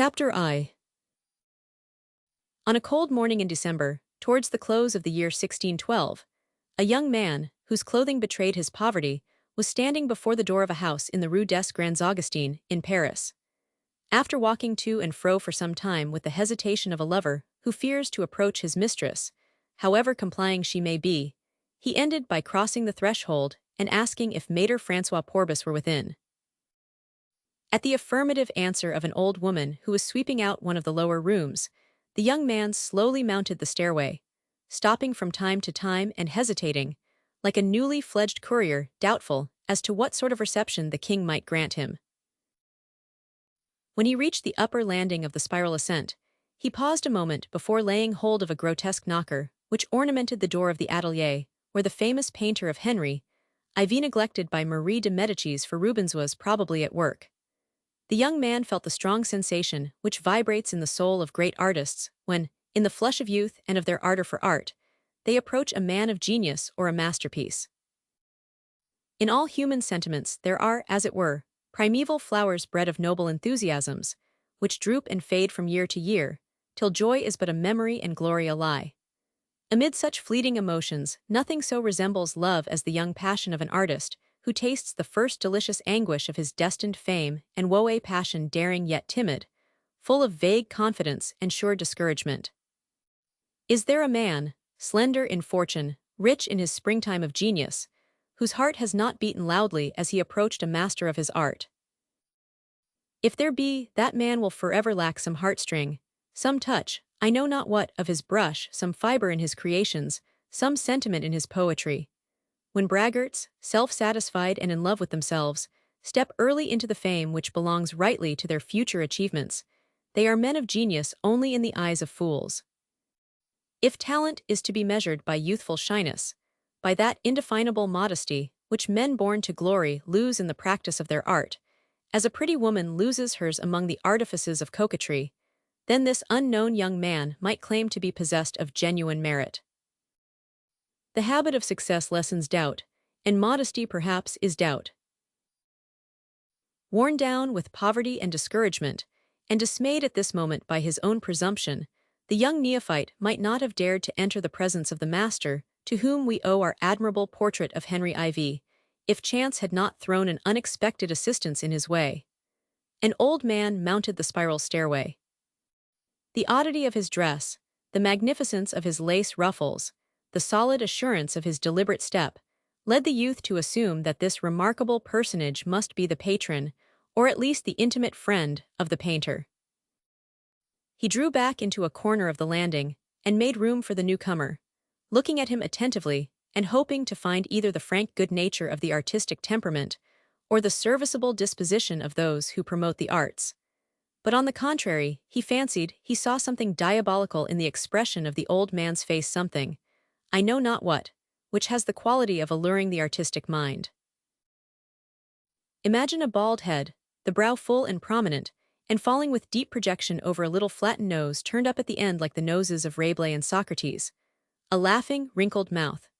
Chapter I. On a cold morning in December, towards the close of the year 1612, a young man, whose clothing betrayed his poverty, was standing before the door of a house in the Rue des Grands Augustins, in Paris. After walking to and fro for some time with the hesitation of a lover who fears to approach his mistress, however complying she may be, he ended by crossing the threshold and asking if Maître François Porbus were within. At the affirmative answer of an old woman who was sweeping out one of the lower rooms, the young man slowly mounted the stairway, stopping from time to time and hesitating, like a newly fledged courier, doubtful as to what sort of reception the king might grant him. When he reached the upper landing of the spiral ascent, he paused a moment before laying hold of a grotesque knocker which ornamented the door of the atelier where the famous painter of Henry IV, neglected by Marie de Medicis for Rubens, was probably at work. The young man felt the strong sensation which vibrates in the soul of great artists when, in the flush of youth and of their ardor for art, they approach a man of genius or a masterpiece. In all human sentiments there are, as it were, primeval flowers bred of noble enthusiasms, which droop and fade from year to year, till joy is but a memory and glory a lie. Amid such fleeting emotions, nothing so resembles love as the young passion of an artist, who tastes the first delicious anguish of his destined fame, and woe a passion daring yet timid, full of vague confidence and sure discouragement. Is there a man, slender in fortune, rich in his springtime of genius, whose heart has not beaten loudly as he approached a master of his art? If there be, that man will forever lack some heartstring, some touch, I know not what, of his brush, some fiber in his creations, some sentiment in his poetry. When braggarts, self-satisfied and in love with themselves, step early into the fame which belongs rightly to their future achievements, they are men of genius only in the eyes of fools. If talent is to be measured by youthful shyness, by that indefinable modesty which men born to glory lose in the practice of their art, as a pretty woman loses hers among the artifices of coquetry, then this unknown young man might claim to be possessed of genuine merit. The habit of success lessens doubt, and modesty perhaps is doubt. Worn down with poverty and discouragement, and dismayed at this moment by his own presumption, the young neophyte might not have dared to enter the presence of the master to whom we owe our admirable portrait of Henry IV, if chance had not thrown an unexpected assistance in his way. An old man mounted the spiral stairway. The oddity of his dress, the magnificence of his lace ruffles, the solid assurance of his deliberate step, led the youth to assume that this remarkable personage must be the patron, or at least the intimate friend, of the painter. He drew back into a corner of the landing, and made room for the newcomer, looking at him attentively, and hoping to find either the frank good nature of the artistic temperament, or the serviceable disposition of those who promote the arts. But on the contrary, he fancied he saw something diabolical in the expression of the old man's face, something, I know not what, which has the quality of alluring the artistic mind. Imagine a bald head, the brow full and prominent, and falling with deep projection over a little flattened nose turned up at the end like the noses of Rabelais and Socrates, a laughing, wrinkled mouth,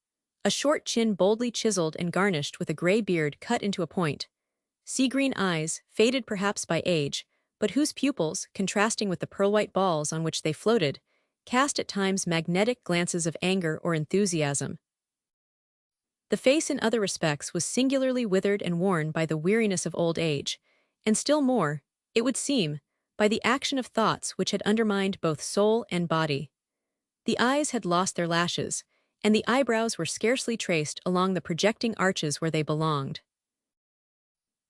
a short chin boldly chiseled and garnished with a gray beard cut into a point, sea-green eyes, faded perhaps by age, but whose pupils, contrasting with the pearl-white balls on which they floated, cast at times magnetic glances of anger or enthusiasm. The face in other respects was singularly withered and worn by the weariness of old age, and still more, it would seem, by the action of thoughts which had undermined both soul and body. The eyes had lost their lashes, and the eyebrows were scarcely traced along the projecting arches where they belonged.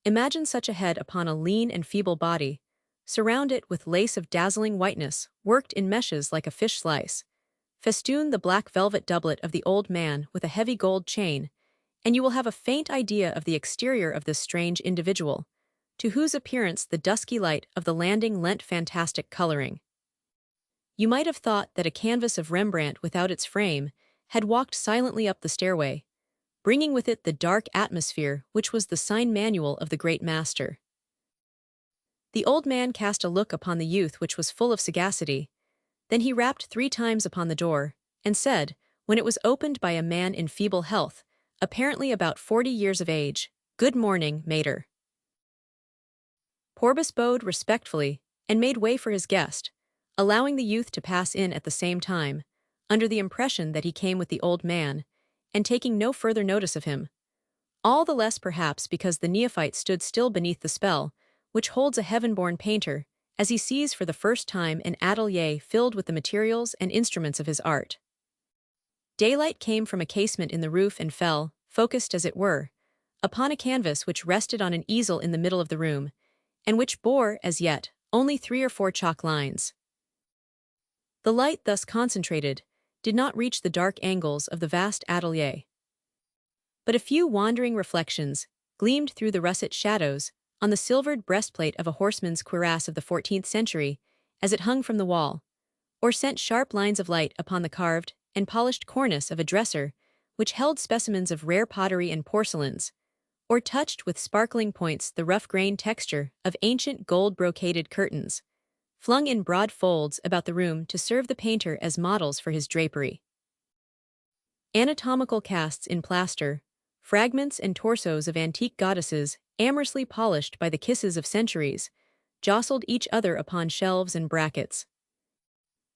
Imagine such a head upon a lean and feeble body, surround it with lace of dazzling whiteness, worked in meshes like a fish slice. Festoon the black velvet doublet of the old man with a heavy gold chain, and you will have a faint idea of the exterior of this strange individual, to whose appearance the dusky light of the landing lent fantastic coloring. You might have thought that a canvas of Rembrandt without its frame had walked silently up the stairway, bringing with it the dark atmosphere which was the sign manual of the great master. The old man cast a look upon the youth which was full of sagacity. Then he rapped 3 times upon the door, and said, when it was opened by a man in feeble health, apparently about 40 years of age, "Good morning, Mater." Porbus bowed respectfully, and made way for his guest, allowing the youth to pass in at the same time, under the impression that he came with the old man, and taking no further notice of him. All the less perhaps because the neophyte stood still beneath the spell, which holds a heaven-born painter, as he sees for the first time an atelier filled with the materials and instruments of his art. Daylight came from a casement in the roof and fell, focused as it were, upon a canvas which rested on an easel in the middle of the room, and which bore, as yet, only 3 or 4 chalk lines. The light thus concentrated did not reach the dark angles of the vast atelier. But a few wandering reflections gleamed through the russet shadows on the silvered breastplate of a horseman's cuirass of the 14th century as it hung from the wall, or sent sharp lines of light upon the carved and polished cornice of a dresser which held specimens of rare pottery and porcelains, or touched with sparkling points the rough-grained texture of ancient gold-brocaded curtains, flung in broad folds about the room to serve the painter as models for his drapery. Anatomical casts in plaster, fragments and torsos of antique goddesses amorously polished by the kisses of centuries, jostled each other upon shelves and brackets.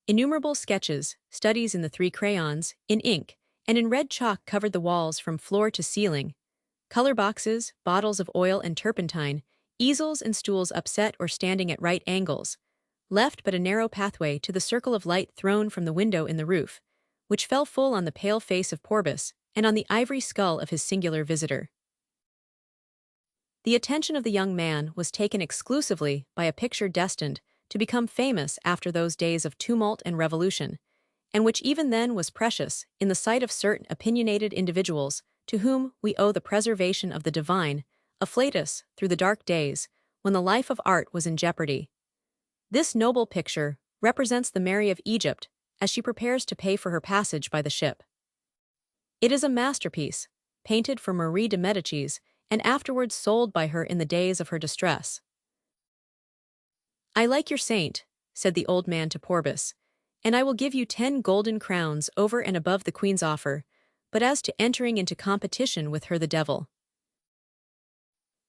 Innumerable sketches, studies in the 3 crayons, in ink, and in red chalk covered the walls from floor to ceiling. Color boxes, bottles of oil and turpentine, easels and stools upset or standing at right angles, left but a narrow pathway to the circle of light thrown from the window in the roof, which fell full on the pale face of Porbus and on the ivory skull of his singular visitor. The attention of the young man was taken exclusively by a picture destined to become famous after those days of tumult and revolution, and which even then was precious in the sight of certain opinionated individuals to whom we owe the preservation of the divine, afflatus through the dark days when the life of art was in jeopardy. This noble picture represents the Mary of Egypt as she prepares to pay for her passage by the ship. It is a masterpiece, painted for Marie de Medicis and afterwards sold by her in the days of her distress. "I like your saint," said the old man to Porbus, "and I will give you 10 golden crowns over and above the queen's offer, but as to entering into competition with her the devil."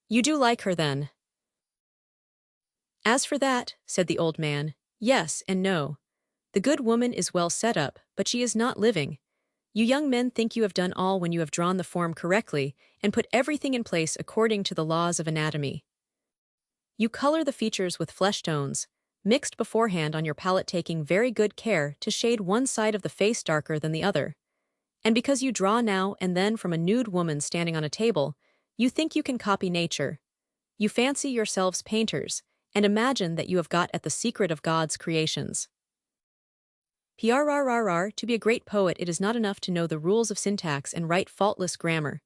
"You do like her, then?" "As for that," said the old man, "yes and no. The good woman is well set up, but she is not living. You young men think you have done all when you have drawn the form correctly and put everything in place according to the laws of anatomy. You color the features with flesh tones, mixed beforehand on your palette, taking very good care to shade one side of the face darker than the other. And because you draw now and then from a nude woman standing on a table, you think you can copy nature. You fancy yourselves painters, and imagine that you have got at the secret of God's creations. To be a great poet, it is not enough to know the rules of syntax and write faultless grammar.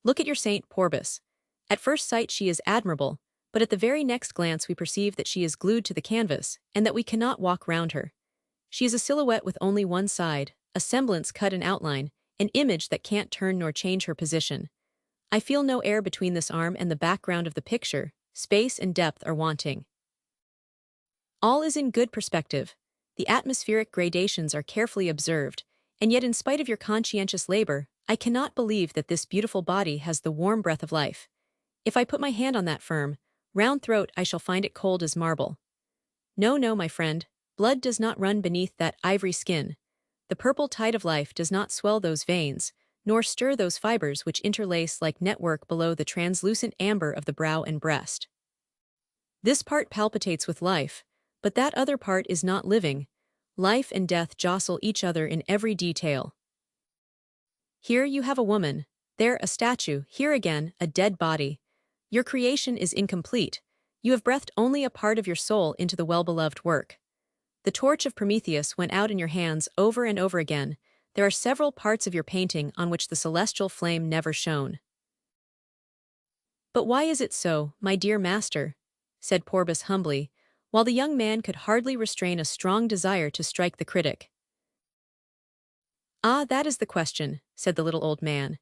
Look at your Saint Porbus. At first sight she is admirable, but at the very next glance we perceive that she is glued to the canvas, and that we cannot walk round her. She is a silhouette with only one side, a semblance cut in outline, an image that can't turn nor change her position. I feel no air between this arm and the background of the picture, space and depth are wanting. All is in good perspective. The atmospheric gradations are carefully observed, and yet in spite of your conscientious labor, I cannot believe that this beautiful body has the warm breath of life. If I put my hand on that firm, round throat, I shall find it cold as marble. No, no, my friend, blood does not run beneath that ivory skin. The purple tide of life does not swell those veins, nor stir those fibers which interlace like network below the translucent amber of the brow and breast. This part palpitates with life, but that other part is not living. Life and death jostle each other in every detail. Here you have a woman, there a statue, here again a dead body. Your creation is incomplete. You have breathed only a part of your soul into the well-beloved work. The torch of Prometheus went out in your hands over and over again. There are several parts of your painting on which the celestial flame never shone. "But why is it so, my dear master?" said Porbus humbly, while the young man could hardly restrain a strong desire to strike the critic. "Ah, that is the question," said the little old man.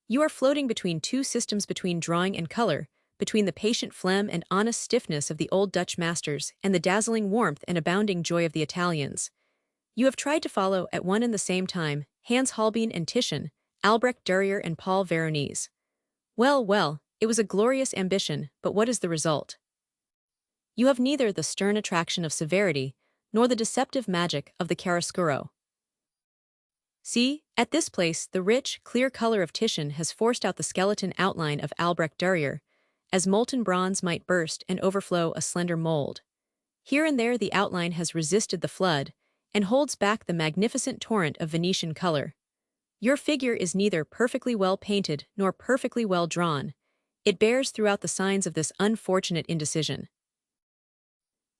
"You are floating between 2 systems, between drawing and color, between the patient phlegm and honest stiffness of the old Dutch masters and the dazzling warmth and abounding joy of the Italians. You have tried to follow at one and the same time Hans Holbein and Titian, Albrecht Dürer and Paul Veronese. Well, well, it was a glorious ambition, but what is the result? You have neither the stern attraction of severity, nor the deceptive magic of the chiaroscuro. See, at this place the rich, clear color of Titian has forced out the skeleton outline of Albrecht Dürer, as molten bronze might burst and overflow a slender mold. Here and there the outline has resisted the flood, and holds back the magnificent torrent of Venetian color. Your figure is neither perfectly well painted nor perfectly well drawn. It bears throughout the signs of this unfortunate indecision.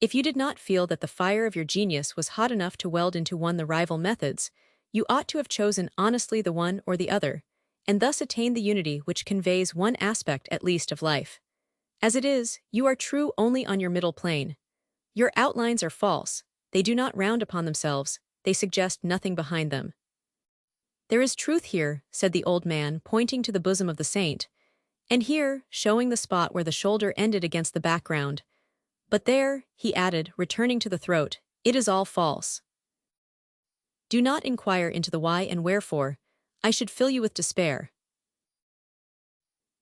If you did not feel that the fire of your genius was hot enough to weld into one the rival methods, you ought to have chosen honestly the one or the other, and thus attained the unity which conveys one aspect at least of life. As it is, you are true only on your middle plane. Your outlines are false, they do not round upon themselves, they suggest nothing behind them. There is truth here, said the old man, pointing to the bosom of the saint, and here, showing the spot where the shoulder ended against the background. But there, he added, returning to the throat, it is all false. Do not inquire into the why and wherefore, I should fill you with despair.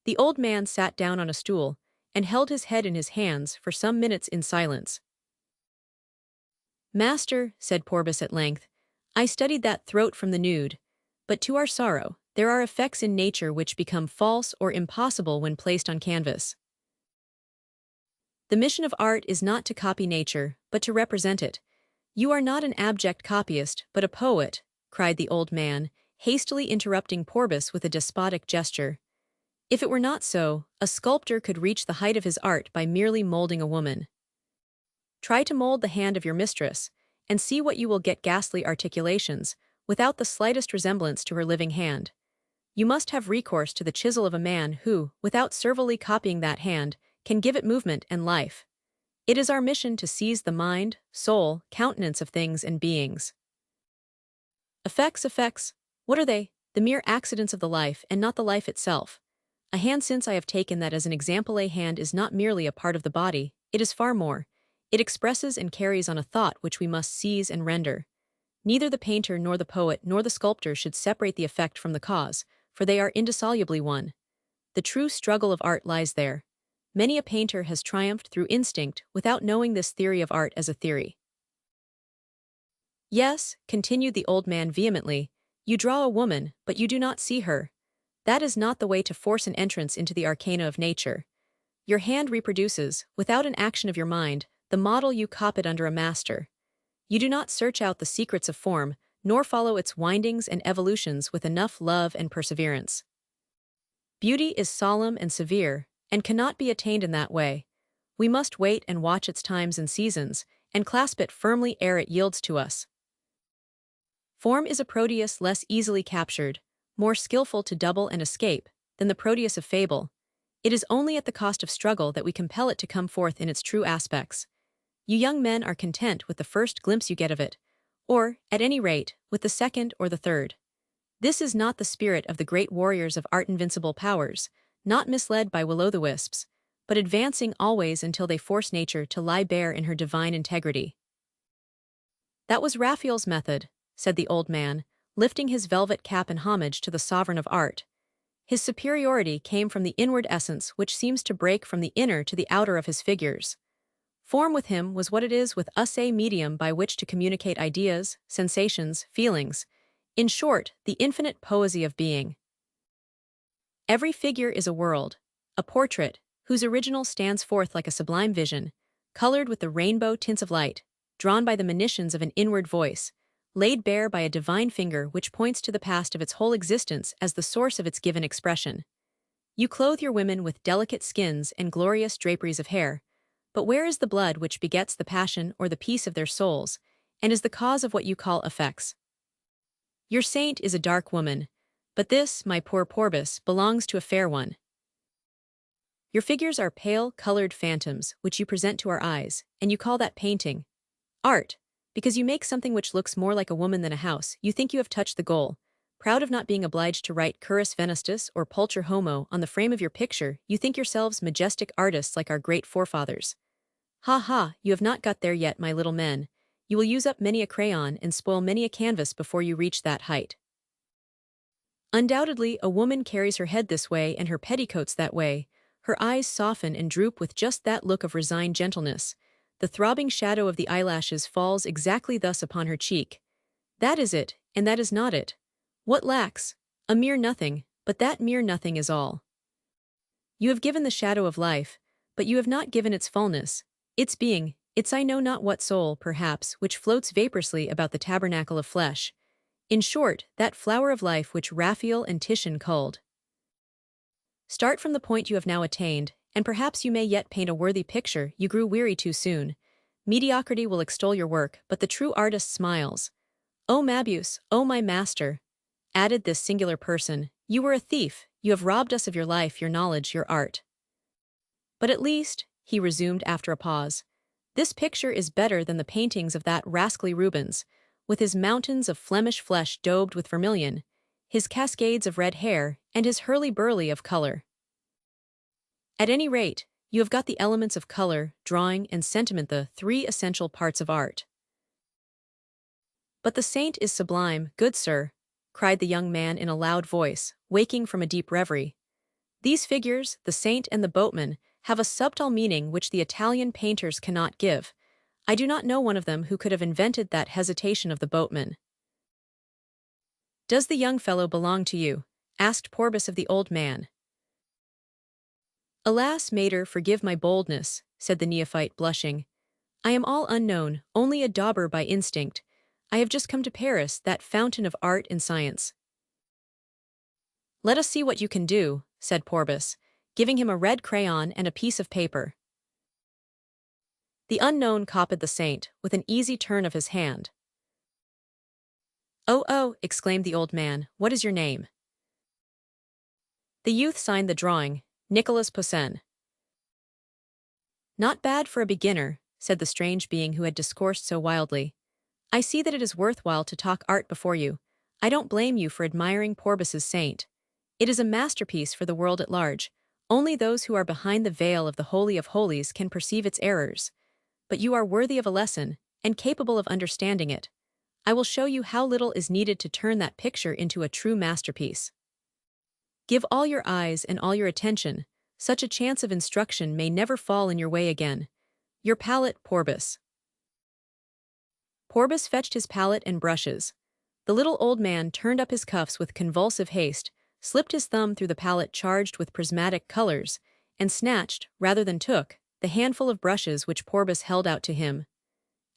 The old man sat down on a stool, and held his head in his hands for some minutes in silence. Master, said Porbus at length, I studied that throat from the nude, but to our sorrow, there are effects in nature which become false or impossible when placed on canvas. The mission of art is not to copy nature, but to represent it. You are not an abject copyist, but a poet, cried the old man, hastily interrupting Porbus with a despotic gesture. If it were not so, a sculptor could reach the height of his art by merely molding a woman. Try to mold the hand of your mistress, and see what you will get: ghastly articulations, without the slightest resemblance to her living hand. You must have recourse to the chisel of a man who, without servilely copying that hand, can give it movement and life. It is our mission to seize the mind, soul, countenance of things and beings. Effects, what are they? The mere accidents of the life, and not the life itself. A hand, since I have taken that as an example, a hand is not merely a part of the body, it is far more. It expresses and carries on a thought which we must seize and render. Neither the painter nor the poet nor the sculptor should separate the effect from the cause, for they are indissolubly one. The true struggle of art lies there. Many a painter has triumphed through instinct without knowing this theory of art as a theory. Yes, continued the old man vehemently, you draw a woman, but you do not see her. That is not the way to force an entrance into the arcana of nature. Your hand reproduces, without an action of your mind, the model you copied under a master. You do not search out the secrets of form, nor follow its windings and evolutions with enough love and perseverance. Beauty is solemn and severe, and cannot be attained in that way. We must wait and watch its times and seasons, and clasp it firmly ere it yields to us. Form is a Proteus less easily captured, more skillful to double and escape, than the Proteus of fable. It is only at the cost of struggle that we compel it to come forth in its true aspects. You young men are content with the first glimpse you get of it, or, at any rate, with the second or the third. This is not the spirit of the great warriors of art, invincible powers, not misled by will-o'-the-wisps, but advancing always until they force nature to lie bare in her divine integrity. That was Raphael's method, said the old man, lifting his velvet cap in homage to the sovereign of art. His superiority came from the inward essence which seems to break from the inner to the outer of his figures. Form with him was what it is with us, a medium by which to communicate ideas, sensations, feelings, in short, the infinite poesy of being. Every figure is a world, a portrait, whose original stands forth like a sublime vision, colored with the rainbow tints of light, drawn by the monitions of an inward voice, laid bare by a divine finger which points to the past of its whole existence as the source of its given expression. You clothe your women with delicate skins and glorious draperies of hair, but where is the blood which begets the passion or the peace of their souls, and is the cause of what you call effects? Your saint is a dark woman, but this, my poor Porbus, belongs to a fair one. Your figures are pale, colored phantoms which you present to our eyes, and you call that painting. Art, because you make something which looks more like a woman than a house. You think you have touched the goal. Proud of not being obliged to write currus venustus or pulcher homo on the frame of your picture, you think yourselves majestic artists like our great forefathers. Ha ha, you have not got there yet, my little men. You will use up many a crayon and spoil many a canvas before you reach that height. Undoubtedly, a woman carries her head this way and her petticoats that way, Her eyes soften and droop with just that look of resigned gentleness. The throbbing shadow of the eyelashes falls exactly thus upon her cheek. That is it, and that is not it. What lacks? A mere nothing, but that mere nothing is all. You have given the shadow of life, but you have not given its fullness, its being, its I know not what soul, perhaps, which floats vaporously about the tabernacle of flesh. In short, that flower of life which Raphael and Titian culled. Start from the point you have now attained, and perhaps you may yet paint a worthy picture. You grew weary too soon. Mediocrity will extol your work, but the true artist smiles. O Mabius, O my master, added this singular person, you were a thief, you have robbed us of your life, your knowledge, your art. But at least, he resumed after a pause, this picture is better than the paintings of that rascally Rubens, with his mountains of Flemish flesh daubed with vermilion, his cascades of red hair, and his hurly-burly of color. At any rate, you have got the elements of color, drawing, and sentiment, the three essential parts of art. But the saint is sublime, good sir, cried the young man in a loud voice, waking from a deep reverie. These figures, the saint and the boatman, have a subtle meaning which the Italian painters cannot give. I do not know one of them who could have invented that hesitation of the boatman. Does the young fellow belong to you? Asked Porbus of the old man. Alas, mater, forgive my boldness, said the neophyte, blushing. I am all unknown, only a dauber by instinct. I have just come to Paris, that fountain of art and science. Let us see what you can do, said Porbus, giving him a red crayon and a piece of paper. The unknown copied the saint, with an easy turn of his hand. Oh, oh, exclaimed the old man, what is your name? The youth signed the drawing, Nicolas Poussin. Not bad for a beginner, said the strange being who had discoursed so wildly. I see that it is worthwhile to talk art before you. I don't blame you for admiring Porbus's saint. It is a masterpiece for the world at large. Only those who are behind the veil of the Holy of Holies can perceive its errors. But you are worthy of a lesson, and capable of understanding it. I will show you how little is needed to turn that picture into a true masterpiece. Give all your eyes and all your attention. Such a chance of instruction may never fall in your way again. Your palette, Porbus. Porbus fetched his palette and brushes. The little old man turned up his cuffs with convulsive haste, slipped his thumb through the palette charged with prismatic colors, and snatched, rather than took, the handful of brushes which Porbus held out to him.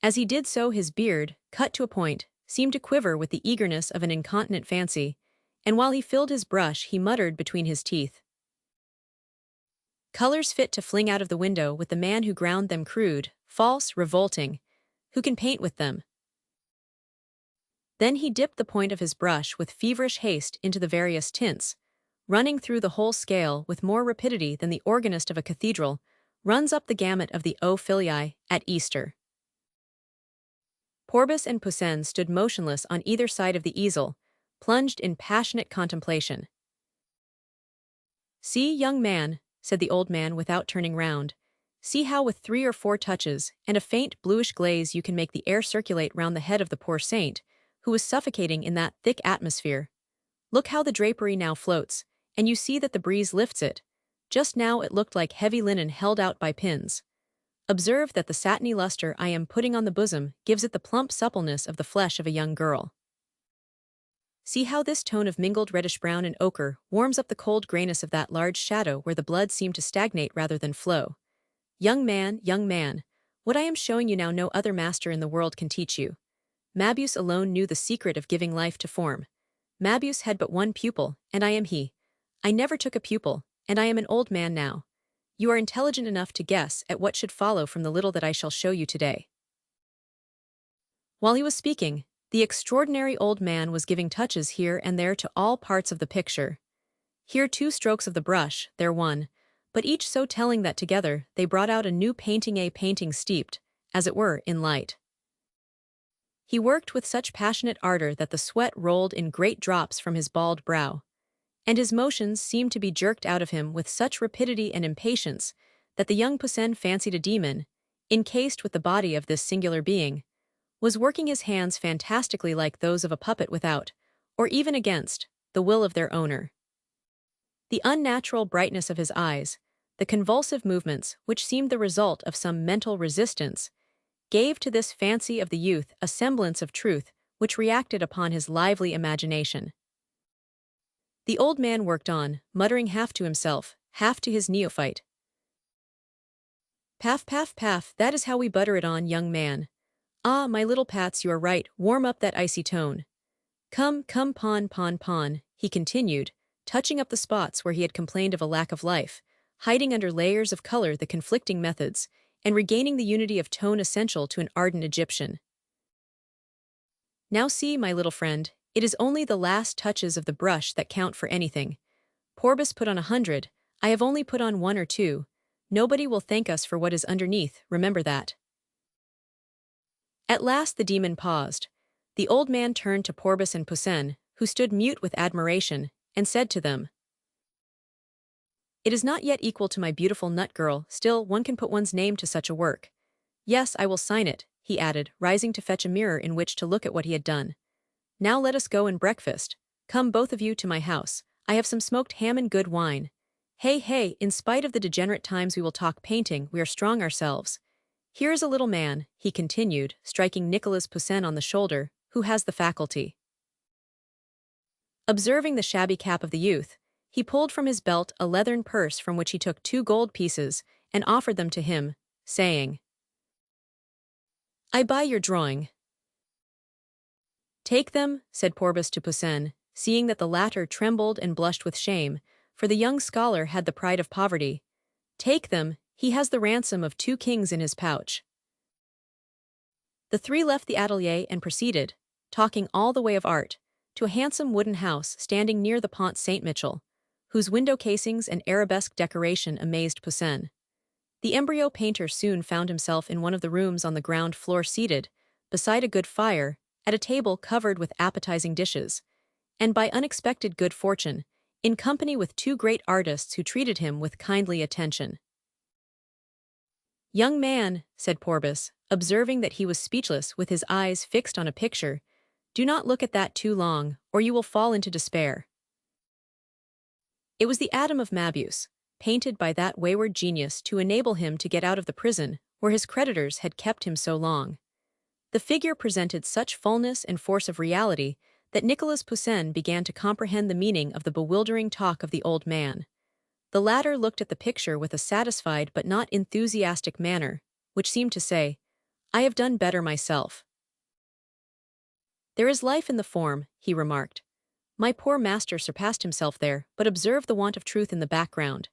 As he did so, his beard, cut to a point, seemed to quiver with the eagerness of an incontinent fancy, and while he filled his brush he muttered between his teeth. Colors fit to fling out of the window with the man who ground them crude, false, revolting. Who can paint with them? Then he dipped the point of his brush with feverish haste into the various tints, running through the whole scale with more rapidity than the organist of a cathedral runs up the gamut of the O Filii at Easter. Porbus and Poussin stood motionless on either side of the easel, plunged in passionate contemplation. See, young man, said the old man without turning round, see how with 3 or 4 touches and a faint bluish glaze you can make the air circulate round the head of the poor saint, who was suffocating in that thick atmosphere. Look how the drapery now floats, and you see that the breeze lifts it. Just now it looked like heavy linen held out by pins. Observe that the satiny luster I am putting on the bosom gives it the plump suppleness of the flesh of a young girl. See how this tone of mingled reddish-brown and ochre warms up the cold grayness of that large shadow where the blood seemed to stagnate rather than flow. Young man, what I am showing you now no other master in the world can teach you. Mabius alone knew the secret of giving life to form. Mabius had but one pupil, and I am he. I never took a pupil, and I am an old man now. You are intelligent enough to guess at what should follow from the little that I shall show you today. While he was speaking, the extraordinary old man was giving touches here and there to all parts of the picture. Here 2 strokes of the brush, there 1, but each so telling that together they brought out a new painting, a painting steeped, as it were, in light. He worked with such passionate ardor that the sweat rolled in great drops from his bald brow, and his motions seemed to be jerked out of him with such rapidity and impatience that the young Poussin fancied a demon, encased with the body of this singular being, was working his hands fantastically like those of a puppet without, or even against, the will of their owner. The unnatural brightness of his eyes, The convulsive movements, which seemed the result of some mental resistance, gave to this fancy of the youth a semblance of truth which reacted upon his lively imagination. The old man worked on, muttering half to himself, half to his neophyte. "Paff, paff, paff, that is how we butter it on, young man. Ah, my little Pats, you are right, warm up that icy tone. Come, come, pawn, pawn, pawn," he continued, touching up the spots where he had complained of a lack of life, hiding under layers of color the conflicting methods, and regaining the unity of tone essential to an ardent Egyptian. "Now see, my little friend, it is only the last touches of the brush that count for anything. Porbus put on 100, I have only put on 1 or 2. Nobody will thank us for what is underneath, remember that." At last the demon paused. The old man turned to Porbus and Poussin, who stood mute with admiration, and said to them, "It is not yet equal to my beautiful nut girl, still one can put one's name to such a work. Yes, I will sign it," he added, rising to fetch a mirror in which to look at what he had done. "Now let us go and breakfast. Come both of you to my house. I have some smoked ham and good wine. Hey, hey, in spite of the degenerate times we will talk painting, we are strong ourselves. Here is a little man," he continued, striking Nicolas Poussin on the shoulder, "who has the faculty." Observing the shabby cap of the youth, he pulled from his belt a leathern purse from which he took 2 gold pieces and offered them to him, saying, "I buy your drawing." "Take them," said Porbus to Poussin, seeing that the latter trembled and blushed with shame, for the young scholar had the pride of poverty. "Take them, he has the ransom of 2 kings in his pouch." The 3 left the atelier and proceeded, talking all the way of art, to a handsome wooden house standing near the Pont Saint-Michel, whose window casings and arabesque decoration amazed Poussin. The embryo painter soon found himself in one of the rooms on the ground floor seated, beside a good fire, at a table covered with appetizing dishes, and by unexpected good fortune, in company with 2 great artists who treated him with kindly attention. "Young man," said Porbus, observing that he was speechless with his eyes fixed on a picture, "do not look at that too long, or you will fall into despair." It was the Adam of Mabius, painted by that wayward genius to enable him to get out of the prison where his creditors had kept him so long. The figure presented such fullness and force of reality that Nicolas Poussin began to comprehend the meaning of the bewildering talk of the old man. The latter looked at the picture with a satisfied but not enthusiastic manner, which seemed to say, "I have done better myself." "There is life in the form," he remarked. "My poor master surpassed himself there, but observe the want of truth in the background.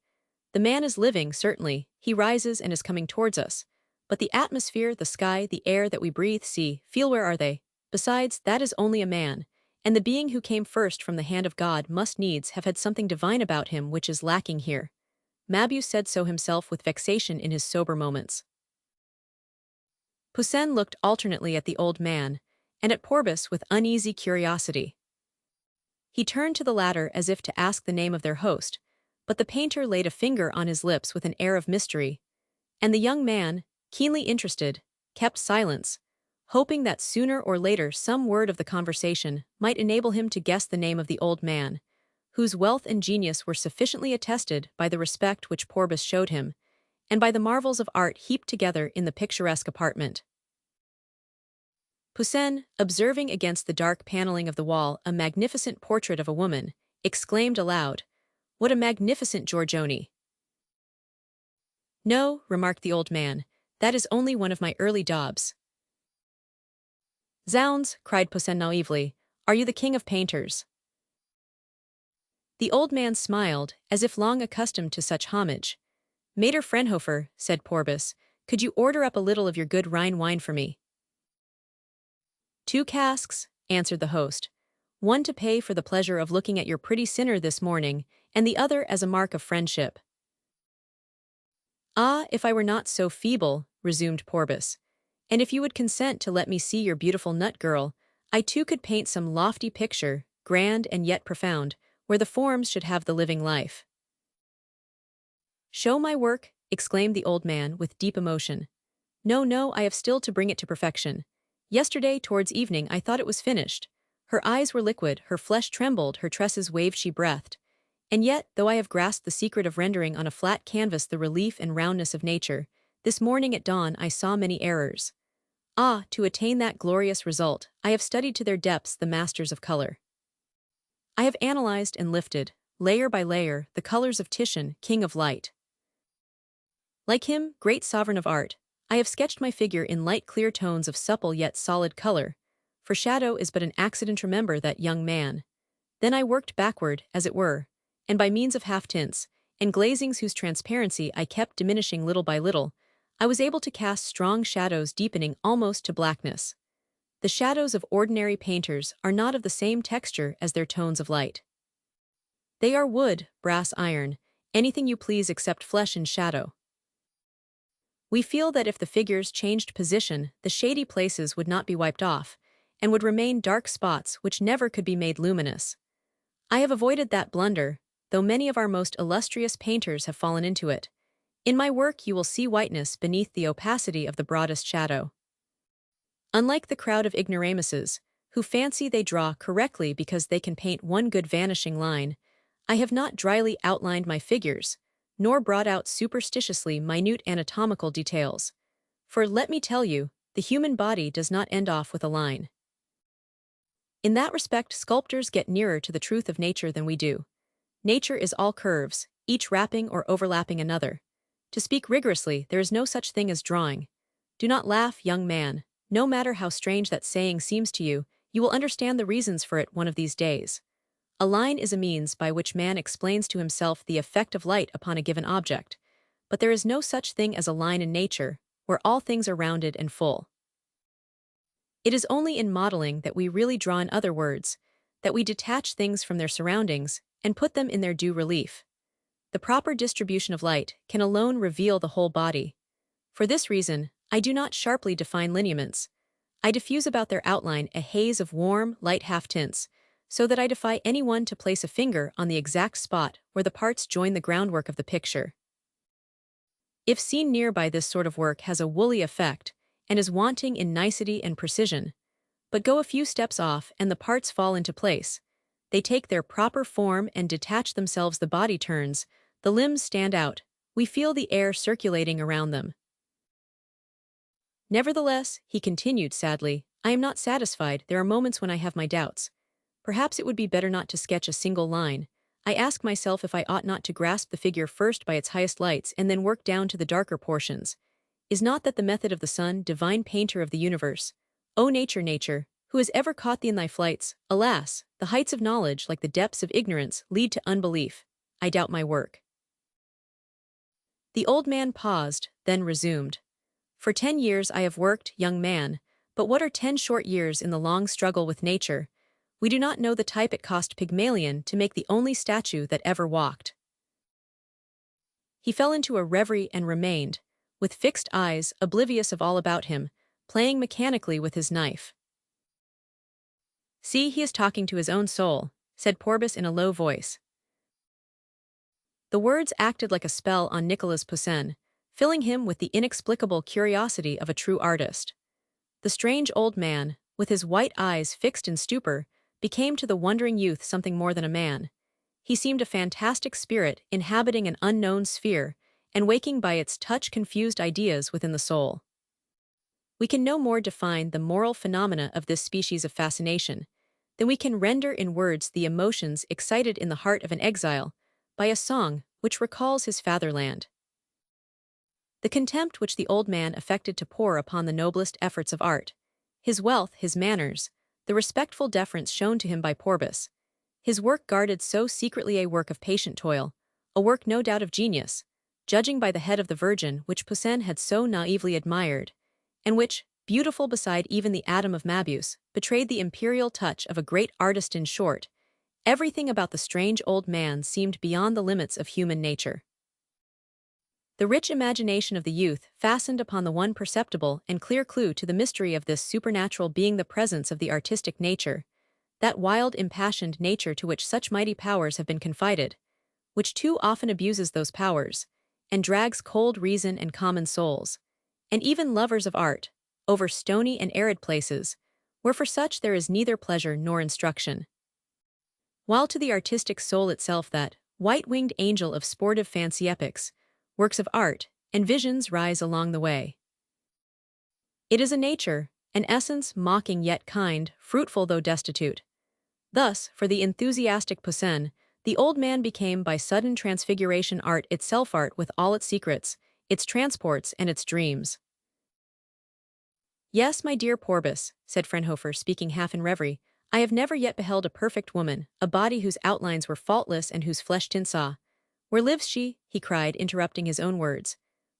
The man is living, certainly, he rises and is coming towards us. But the atmosphere, the sky, the air that we breathe, see, feel, where are they? Besides, that is only a man, and the being who came first from the hand of God must needs have had something divine about him which is lacking here." Mabius said so himself with vexation in his sober moments. Poussin looked alternately at the old man, and at Porbus with uneasy curiosity. He turned to the latter as if to ask the name of their host, but the painter laid a finger on his lips with an air of mystery, and the young man, keenly interested, kept silence, hoping that sooner or later some word of the conversation might enable him to guess the name of the old man, whose wealth and genius were sufficiently attested by the respect which Porbus showed him, and by the marvels of art heaped together in the picturesque apartment. Poussin, observing against the dark paneling of the wall a magnificent portrait of a woman, exclaimed aloud, "What a magnificent Giorgione!" "No," remarked the old man, "that is only one of my early daubs." "Zounds," cried Poussin naively, "are you the king of painters?" The old man smiled, as if long accustomed to such homage. "Mater Frenhofer," said Porbus, "could you order up a little of your good Rhine wine for me?" "2 casks," answered the host, "one to pay for the pleasure of looking at your pretty sinner this morning, and the other as a mark of friendship." "Ah, if I were not so feeble," resumed Porbus, "and if you would consent to let me see your beautiful nut girl, I too could paint some lofty picture, grand and yet profound, where the forms should have the living life." "Show my work," exclaimed the old man with deep emotion. "No, no, I have still to bring it to perfection. Yesterday, towards evening, I thought it was finished. Her eyes were liquid, her flesh trembled, her tresses waved, she breathed. And yet, though I have grasped the secret of rendering on a flat canvas the relief and roundness of nature, this morning at dawn I saw many errors. Ah, to attain that glorious result, I have studied to their depths the masters of color. I have analyzed and lifted, layer by layer, the colors of Titian, king of light. Like him, great sovereign of art, I have sketched my figure in light clear tones of supple yet solid color, for shadow is but an accident, remember that, young man. Then I worked backward, as it were, and by means of half-tints, and glazings whose transparency I kept diminishing little by little, I was able to cast strong shadows deepening almost to blackness. The shadows of ordinary painters are not of the same texture as their tones of light. They are wood, brass, iron, anything you please except flesh and shadow. We feel that if the figures changed position, the shady places would not be wiped off, and would remain dark spots which never could be made luminous. I have avoided that blunder, though many of our most illustrious painters have fallen into it. In my work you will see whiteness beneath the opacity of the broadest shadow. Unlike the crowd of ignoramuses, who fancy they draw correctly because they can paint one good vanishing line, I have not dryly outlined my figures, nor brought out superstitiously minute anatomical details. For, let me tell you, the human body does not end off with a line. In that respect, sculptors get nearer to the truth of nature than we do. Nature is all curves, each wrapping or overlapping another. To speak rigorously, there is no such thing as drawing. Do not laugh, young man. No matter how strange that saying seems to you, you will understand the reasons for it one of these days. A line is a means by which man explains to himself the effect of light upon a given object, but there is no such thing as a line in nature, where all things are rounded and full. It is only in modeling that we really draw, in other words, that we detach things from their surroundings and put them in their due relief. The proper distribution of light can alone reveal the whole body. For this reason, I do not sharply define lineaments. I diffuse about their outline a haze of warm, light half-tints, so that I defy anyone to place a finger on the exact spot where the parts join the groundwork of the picture. If seen nearby, this sort of work has a woolly effect, and is wanting in nicety and precision. But go a few steps off and the parts fall into place. They take their proper form and detach themselves, the body turns, the limbs stand out, we feel the air circulating around them. Nevertheless, he continued sadly, I am not satisfied, there are moments when I have my doubts. Perhaps it would be better not to sketch a single line. I ask myself if I ought not to grasp the figure first by its highest lights and then work down to the darker portions. Is not that the method of the sun, divine painter of the universe? O nature, nature, who has ever caught thee in thy flights? Alas, the heights of knowledge, like the depths of ignorance, lead to unbelief. I doubt my work. The old man paused, then resumed. For 10 years I have worked, young man, but what are 10 short years in the long struggle with nature? We do not know the type it cost Pygmalion to make the only statue that ever walked. He fell into a reverie and remained, with fixed eyes, oblivious of all about him, playing mechanically with his knife. See, he is talking to his own soul, said Porbus in a low voice. The words acted like a spell on Nicolas Poussin, filling him with the inexplicable curiosity of a true artist. The strange old man, with his white eyes fixed in stupor, became to the wondering youth something more than a man. He seemed a fantastic spirit inhabiting an unknown sphere and waking by its touch confused ideas within the soul. We can no more define the moral phenomena of this species of fascination than we can render in words the emotions excited in the heart of an exile by a song which recalls his fatherland. The contempt which the old man affected to pour upon the noblest efforts of art, his wealth, his manners, the respectful deference shown to him by Porbus, his work guarded so secretly, a work of patient toil, a work no doubt of genius, judging by the head of the Virgin which Poussin had so naively admired, and which, beautiful beside even the atom of Mabius, betrayed the imperial touch of a great artist. In short, everything about the strange old man seemed beyond the limits of human nature. The rich imagination of the youth fastened upon the one perceptible and clear clue to the mystery of this supernatural being, the presence of the artistic nature, that wild, impassioned nature to which such mighty powers have been confided, which too often abuses those powers, and drags cold reason and common souls, and even lovers of art, over stony and arid places, where for such there is neither pleasure nor instruction. While to the artistic soul itself that, white-winged angel of sportive fancy epics, works of art, and visions rise along the way. It is a nature, an essence mocking yet kind, fruitful though destitute. Thus, for the enthusiastic Poussin, the old man became by sudden transfiguration art itself, art with all its secrets, its transports and its dreams. Yes, my dear Porbus, said Fraunhofer, speaking half in reverie, I have never yet beheld a perfect woman, a body whose outlines were faultless and whose flesh tint saw. Where lives she? He cried, interrupting his own words.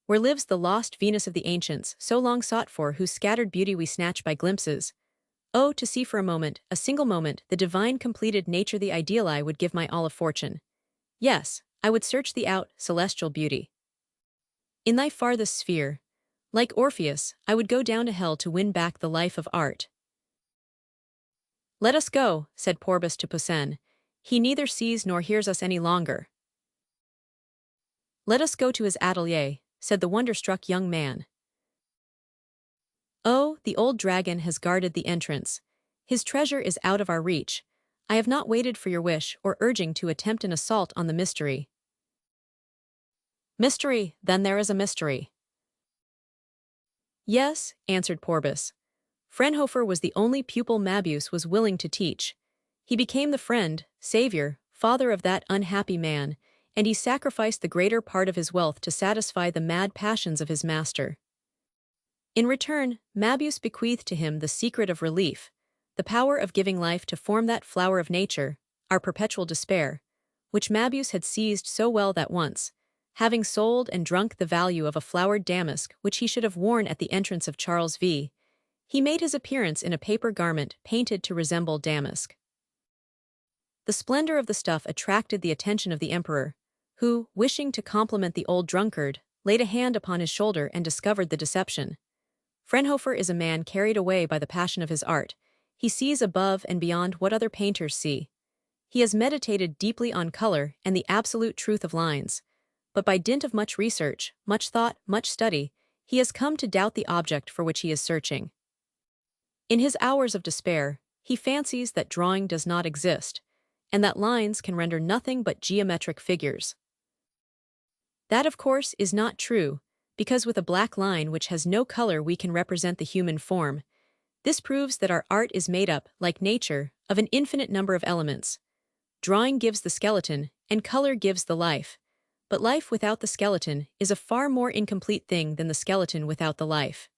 Where lives the lost Venus of the ancients, so long sought for, whose scattered beauty we snatch by glimpses? Oh, to see for a moment, a single moment, the divine completed nature, the ideal, I would give my all of fortune. Yes, I would search thee out, celestial beauty. In thy farthest sphere, like Orpheus, I would go down to hell to win back the life of art. Let us go, said Porbus to Poussin. He neither sees nor hears us any longer. Let us go to his atelier, said the wonder-struck young man. Oh, the old dragon has guarded the entrance. His treasure is out of our reach. I have not waited for your wish or urging to attempt an assault on the mystery. Mystery, then there is a mystery. Yes, answered Porbus. Fraunhofer was the only pupil Mabius was willing to teach. He became the friend, savior, father of that unhappy man, and he sacrificed the greater part of his wealth to satisfy the mad passions of his master. In return, Mabius bequeathed to him the secret of relief, the power of giving life to form that flower of nature, our perpetual despair, which Mabius had seized so well that once, having sold and drunk the value of a flowered damask which he should have worn at the entrance of Charles V, he made his appearance in a paper garment painted to resemble damask. The splendor of the stuff attracted the attention of the emperor, who, wishing to compliment the old drunkard, laid a hand upon his shoulder and discovered the deception. Fraunhofer is a man carried away by the passion of his art. He sees above and beyond what other painters see. He has meditated deeply on color and the absolute truth of lines, but by dint of much research, much thought, much study, he has come to doubt the object for which he is searching. In his hours of despair, he fancies that drawing does not exist, and that lines can render nothing but geometric figures. That, of course, is not true, because with a black line which has no color we can represent the human form. This proves that our art is made up, like nature, of an infinite number of elements. Drawing gives the skeleton, and color gives the life. But life without the skeleton is a far more incomplete thing than the skeleton without the life.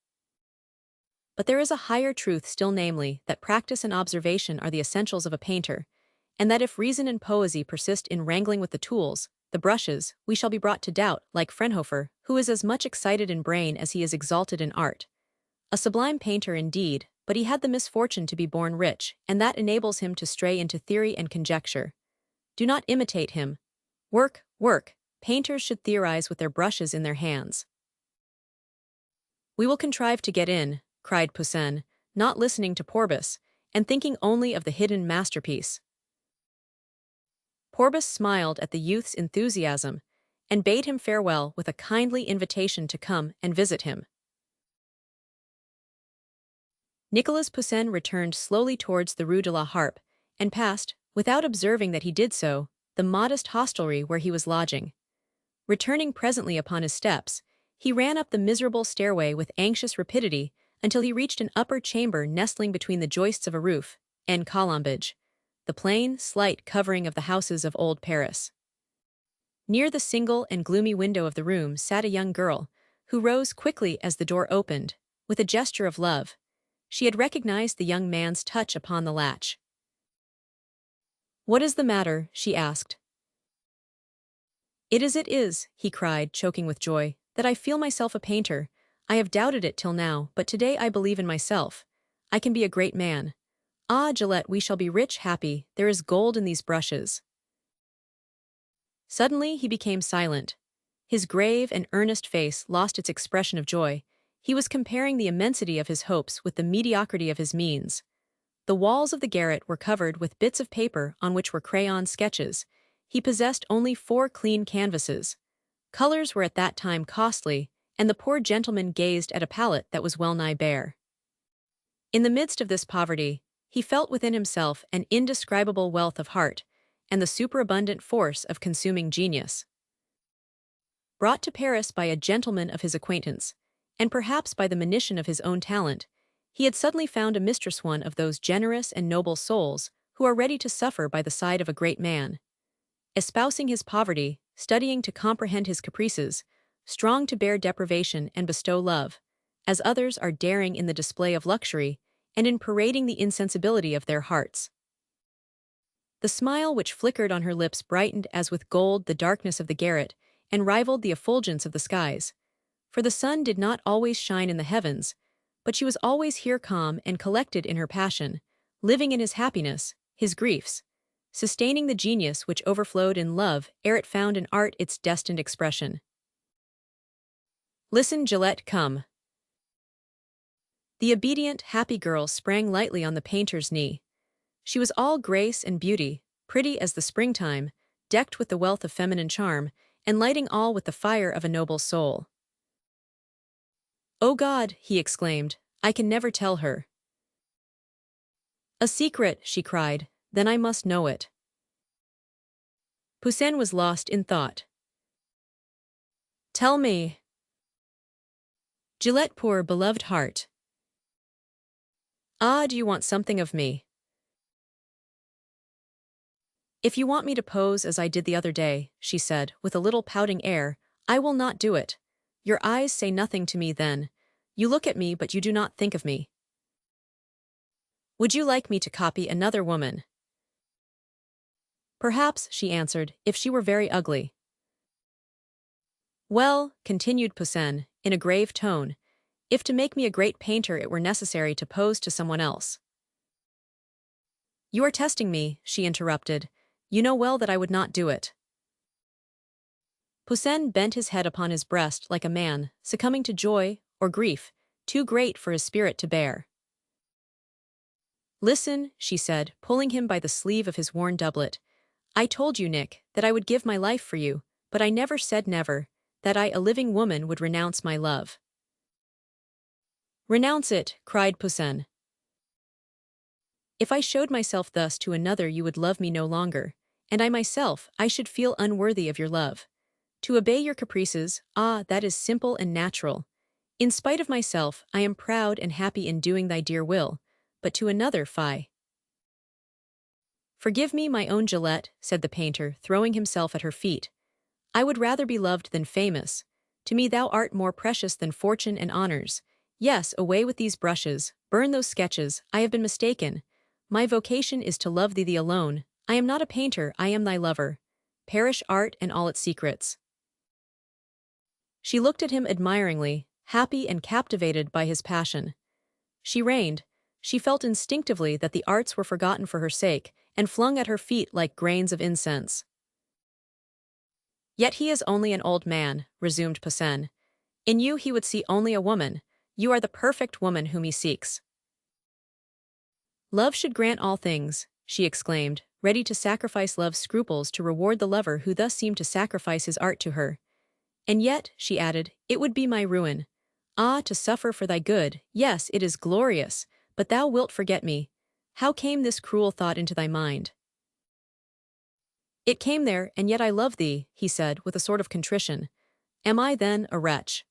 But there is a higher truth still, namely, that practice and observation are the essentials of a painter, and that if reason and poesy persist in wrangling with the tools, the brushes, we shall be brought to doubt, like Fraunhofer, who is as much excited in brain as he is exalted in art. A sublime painter indeed, but he had the misfortune to be born rich, and that enables him to stray into theory and conjecture. Do not imitate him. Work, work. Painters should theorize with their brushes in their hands. We will contrive to get in, cried Poussin, not listening to Porbus, and thinking only of the hidden masterpiece. Porbus smiled at the youth's enthusiasm, and bade him farewell with a kindly invitation to come and visit him. Nicolas Poussin returned slowly towards the Rue de la Harpe, and passed, without observing that he did so, the modest hostelry where he was lodging. Returning presently upon his steps, he ran up the miserable stairway with anxious rapidity until he reached an upper chamber nestling between the joists of a roof, en colombage, the plain, slight covering of the houses of old Paris. Near the single and gloomy window of the room sat a young girl, who rose quickly as the door opened, with a gesture of love. She had recognized the young man's touch upon the latch. "What is the matter?" she asked. It is," he cried, choking with joy, "that I feel myself a painter. I have doubted it till now, but today I believe in myself. I can be a great man. Ah, Gillette, we shall be rich, happy, there is gold in these brushes." Suddenly he became silent. His grave and earnest face lost its expression of joy. He was comparing the immensity of his hopes with the mediocrity of his means. The walls of the garret were covered with bits of paper on which were crayon sketches. He possessed only 4 clean canvases. Colors were at that time costly, and the poor gentleman gazed at a palette that was well-nigh bare. In the midst of this poverty, he felt within himself an indescribable wealth of heart, and the superabundant force of consuming genius. Brought to Paris by a gentleman of his acquaintance, and perhaps by the monition of his own talent, he had suddenly found a mistress, one of those generous and noble souls who are ready to suffer by the side of a great man. Espousing his poverty, studying to comprehend his caprices, strong to bear deprivation and bestow love, as others are daring in the display of luxury and in parading the insensibility of their hearts. The smile which flickered on her lips brightened as with gold the darkness of the garret and rivaled the effulgence of the skies. For the sun did not always shine in the heavens, but she was always here calm and collected in her passion, living in his happiness, his griefs, sustaining the genius which overflowed in love ere it found in art its destined expression. Listen, Gillette, come. The obedient, happy girl sprang lightly on the painter's knee. She was all grace and beauty, pretty as the springtime, decked with the wealth of feminine charm, and lighting all with the fire of a noble soul. "Oh God," he exclaimed, "I can never tell her." "A secret," she cried, "then I must know it." Poussin was lost in thought. "Tell me." Gillette, poor beloved heart. "Ah, do you want something of me?" "If you want me to pose as I did the other day," she said, with a little pouting air, "I will not do it. Your eyes say nothing to me then. You look at me but you do not think of me. Would you like me to copy another woman?" "Perhaps," she answered, "if she were very ugly." "Well," continued Poussin, in a grave tone, "if to make me a great painter it were necessary to pose to someone else." "You are testing me," she interrupted. "You know well that I would not do it." Poussin bent his head upon his breast like a man succumbing to joy or grief, too great for his spirit to bear. "Listen," she said, pulling him by the sleeve of his worn doublet. "I told you, Nick, that I would give my life for you, but I never said never, that I, a living woman, would renounce my love." "Renounce it," cried Poussin. "If I showed myself thus to another you would love me no longer, and I myself, I should feel unworthy of your love. To obey your caprices, ah, that is simple and natural. In spite of myself, I am proud and happy in doing thy dear will, but to another, fie." "Forgive me, my own Gillette," said the painter, throwing himself at her feet. "I would rather be loved than famous. To me thou art more precious than fortune and honors. Yes, away with these brushes, burn those sketches, I have been mistaken. My vocation is to love thee alone. I am not a painter, I am thy lover. Perish art and all its secrets." She looked at him admiringly, happy and captivated by his passion. She reigned. She felt instinctively that the arts were forgotten for her sake, and flung at her feet like grains of incense. "Yet he is only an old man," resumed Poussin. "In you he would see only a woman. You are the perfect woman whom he seeks." "Love should grant all things," she exclaimed, ready to sacrifice love's scruples to reward the lover who thus seemed to sacrifice his art to her. "And yet," she added, "it would be my ruin. Ah, to suffer for thy good, yes, it is glorious, but thou wilt forget me. How came this cruel thought into thy mind?" "It came there, and yet I love thee," he said, with a sort of contrition. "Am I, then, a wretch?"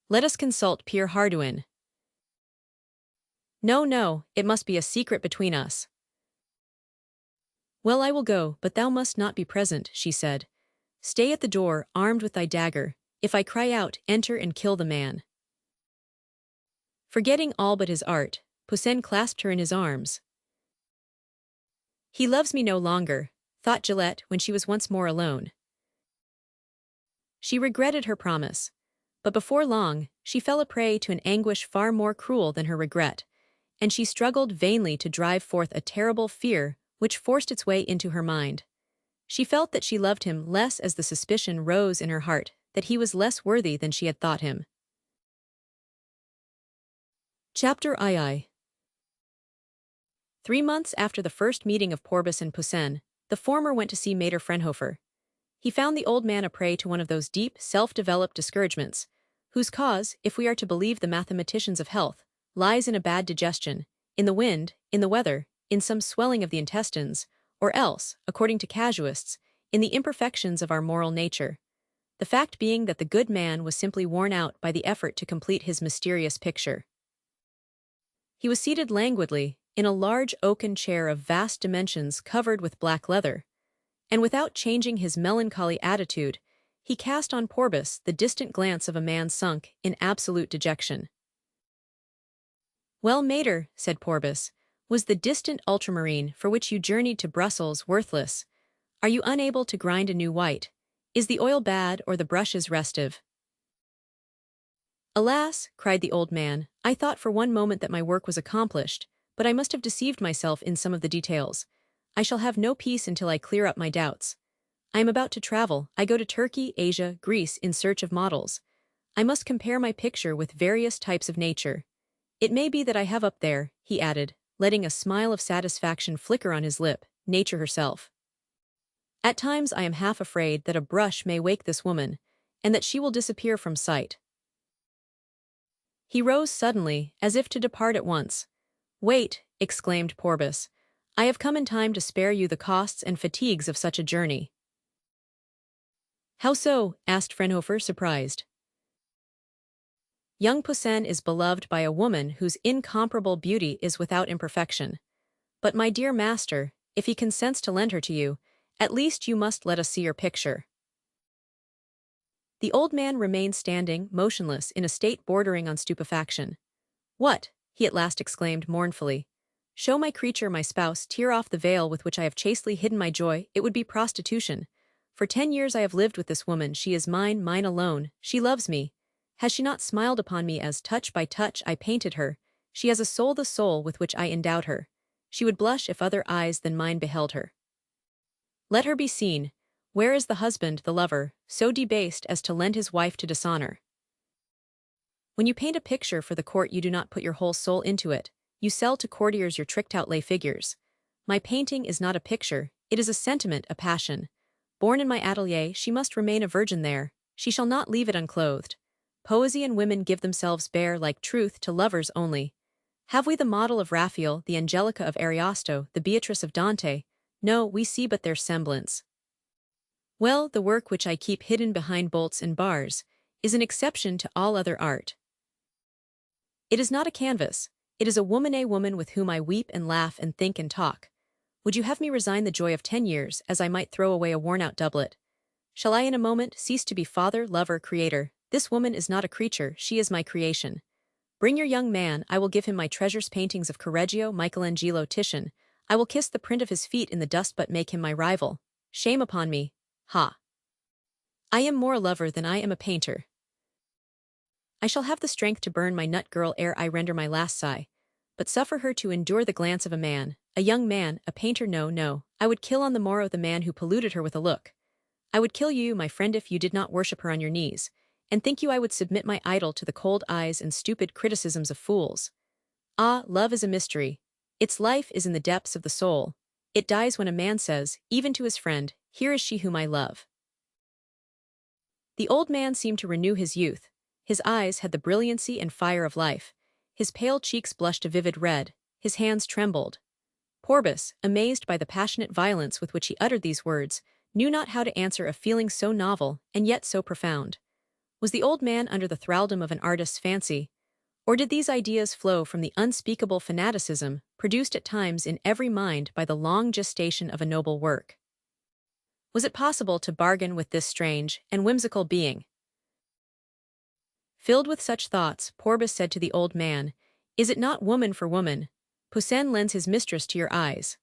"Let us consult Pierre Hardouin." "No, no, it must be a secret between us." "Well, I will go, but thou must not be present," she said. "Stay at the door, armed with thy dagger. If I cry out, enter and kill the man." Forgetting all but his art, Poussin clasped her in his arms. "He loves me no longer," thought Gillette when she was once more alone. She regretted her promise, but before long, she fell a prey to an anguish far more cruel than her regret, and she struggled vainly to drive forth a terrible fear which forced its way into her mind. She felt that she loved him less as the suspicion rose in her heart that he was less worthy than she had thought him. Chapter II. 3 months after the first meeting of Porbus and Poussin, the former went to see Mater Frenhofer. He found the old man a prey to one of those deep, self-developed discouragements, whose cause, if we are to believe the mathematicians of health, lies in a bad digestion, in the wind, in the weather, in some swelling of the intestines, or else, according to casuists, in the imperfections of our moral nature. The fact being that the good man was simply worn out by the effort to complete his mysterious picture. He was seated languidly, in a large oaken chair of vast dimensions covered with black leather, and without changing his melancholy attitude, he cast on Porbus the distant glance of a man sunk in absolute dejection. "Well, mater," said Porbus, "was the distant ultramarine for which you journeyed to Brussels worthless? Are you unable to grind a new white? Is the oil bad or the brushes restive?" "Alas," cried the old man, "I thought for one moment that my work was accomplished, but I must have deceived myself in some of the details. I shall have no peace until I clear up my doubts. I am about to travel. I go to Turkey, Asia, Greece in search of models. I must compare my picture with various types of nature. It may be that I have up there," he added, letting a smile of satisfaction flicker on his lip, nature herself. "At times I am half afraid that a brush may wake this woman, and that she will disappear from sight." He rose suddenly, as if to depart at once. "Wait," exclaimed Porbus. "I have come in time to spare you the costs and fatigues of such a journey." "How so?" asked Fraunhofer, surprised. "Young Poussin is beloved by a woman whose incomparable beauty is without imperfection. But my dear master, if he consents to lend her to you, at least you must let us see your picture." The old man remained standing, motionless, in a state bordering on stupefaction. "What?" he at last exclaimed mournfully. "Show my creature, my spouse, tear off the veil with which I have chastely hidden my joy, it would be prostitution. For 10 years I have lived with this woman, she is mine, mine alone, she loves me. Has she not smiled upon me as, touch by touch, I painted her? She has a soul, the soul with which I endowed her. She would blush if other eyes than mine beheld her. Let her be seen. Where is the husband, the lover, so debased as to lend his wife to dishonor? When you paint a picture for the court you do not put your whole soul into it, you sell to courtiers your tricked-out lay figures. My painting is not a picture, it is a sentiment, a passion. Born in my atelier, she must remain a virgin there, she shall not leave it unclothed. Poesy and women give themselves bare like truth to lovers only. Have we the model of Raphael, the Angelica of Ariosto, the Beatrice of Dante? No, we see but their semblance. Well, the work which I keep hidden behind bolts and bars is an exception to all other art. It is not a canvas, it is a woman with whom I weep and laugh and think and talk. Would you have me resign the joy of 10 years as I might throw away a worn-out doublet? Shall I in a moment cease to be father, lover, creator? This woman is not a creature, she is my creation. Bring your young man, I will give him my treasures, paintings of Correggio, Michelangelo, Titian. I will kiss the print of his feet in the dust but make him my rival. Shame upon me. Ha! I am more a lover than I am a painter. I shall have the strength to burn my nut girl ere I render my last sigh, but suffer her to endure the glance of a young man, a painter. No, no, I would kill on the morrow the man who polluted her with a look. I would kill you, my friend, if you did not worship her on your knees, and think you I would submit my idol to the cold eyes and stupid criticisms of fools? Ah, love is a mystery. Its life is in the depths of the soul. It dies when a man says, even to his friend, here is she whom I love." The old man seemed to renew his youth. His eyes had the brilliancy and fire of life. His pale cheeks blushed a vivid red. His hands trembled. Porbus, amazed by the passionate violence with which he uttered these words, knew not how to answer a feeling so novel and yet so profound. Was the old man under the thraldom of an artist's fancy? Or did these ideas flow from the unspeakable fanaticism produced at times in every mind by the long gestation of a noble work? Was it possible to bargain with this strange and whimsical being? Filled with such thoughts, Porbus said to the old man, "Is it not woman for woman? Poussin lends his mistress to your eyes."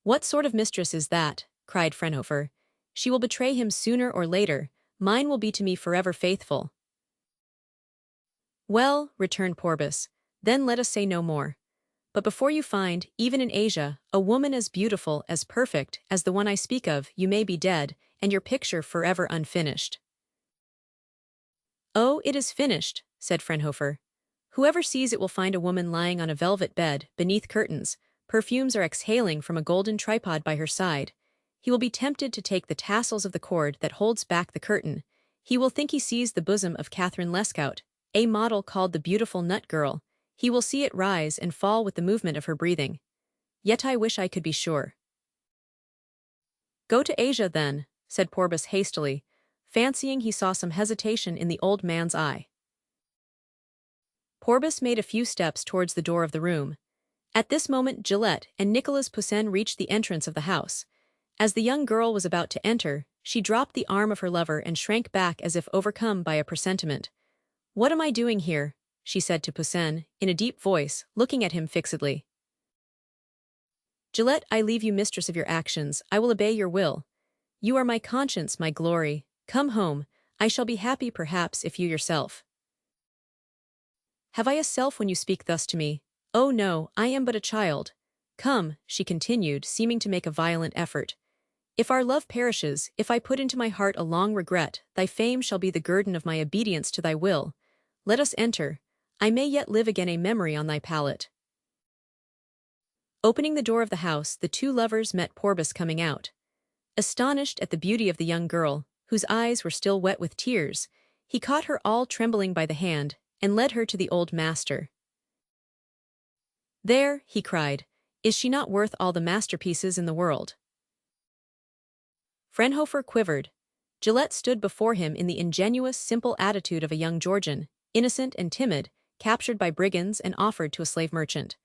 "What sort of mistress is that?" cried Fraunhofer. "She will betray him sooner or later. Mine will be to me forever faithful." "Well," returned Porbus, "then let us say no more. But before you find, even in Asia, a woman as beautiful, as perfect, as the one I speak of, you may be dead, and your picture forever unfinished." "Oh, it is finished," said Fraunhofer. "Whoever sees it will find a woman lying on a velvet bed, beneath curtains. Perfumes are exhaling from a golden tripod by her side. He will be tempted to take the tassels of the cord that holds back the curtain. He will think he sees the bosom of Catherine Lescaut, a model called the beautiful nut girl. He will see it rise and fall with the movement of her breathing. yet I wish I could be sure. Go to Asia, then, said Porbus hastily, fancying he saw some hesitation in the old man's eye. Porbus made a few steps towards the door of the room. At this moment Gillette and Nicolas Poussin reached the entrance of the house. As the young girl was about to enter, she dropped the arm of her lover and shrank back as if overcome by a presentiment. "What am I doing here?" she said to Poussin, in a deep voice, looking at him fixedly. "Gillette, I leave you mistress of your actions, I will obey your will. You are my conscience, my glory. Come home, I shall be happy perhaps if you yourself." "Have I a self when you speak thus to me? Oh no, I am but a child. Come," she continued, seeming to make a violent effort. "If our love perishes, if I put into my heart a long regret, thy fame shall be the guerdon of my obedience to thy will. Let us enter. I may yet live again a memory on thy palate." Opening the door of the house, the two lovers met Porbus coming out. Astonished at the beauty of the young girl, whose eyes were still wet with tears, he caught her all trembling by the hand, and led her to the old master. "There," he cried, "is she not worth all the masterpieces in the world?" Fraunhofer quivered. Gillette stood before him in the ingenuous, simple attitude of a young Georgian, innocent and timid, captured by brigands and offered to a slave merchant.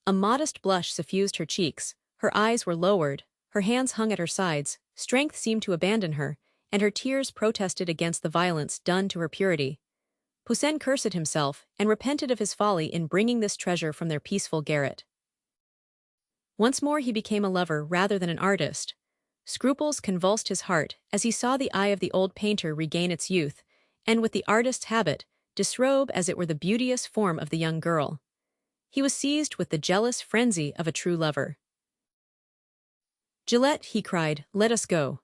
A modest blush suffused her cheeks, her eyes were lowered, her hands hung at her sides, strength seemed to abandon her, and her tears protested against the violence done to her purity. Poussin cursed himself, and repented of his folly in bringing this treasure from their peaceful garret. Once more he became a lover rather than an artist. Scruples convulsed his heart as he saw the eye of the old painter regain its youth, and with the artist's habit, disrobe as it were the beauteous form of the young girl. He was seized with the jealous frenzy of a true lover. "Gillette," he cried, "let us go."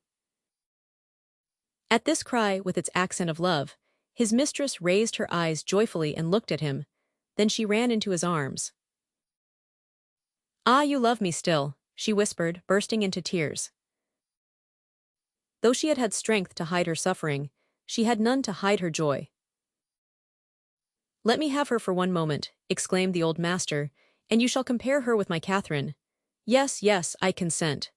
At this cry, with its accent of love, his mistress raised her eyes joyfully and looked at him. Then she ran into his arms. "Ah, you love me still," she whispered, bursting into tears. Though she had had strength to hide her suffering, she had none to hide her joy. "Let me have her for one moment," exclaimed the old master, "and you shall compare her with my Catherine. Yes, yes, I consent."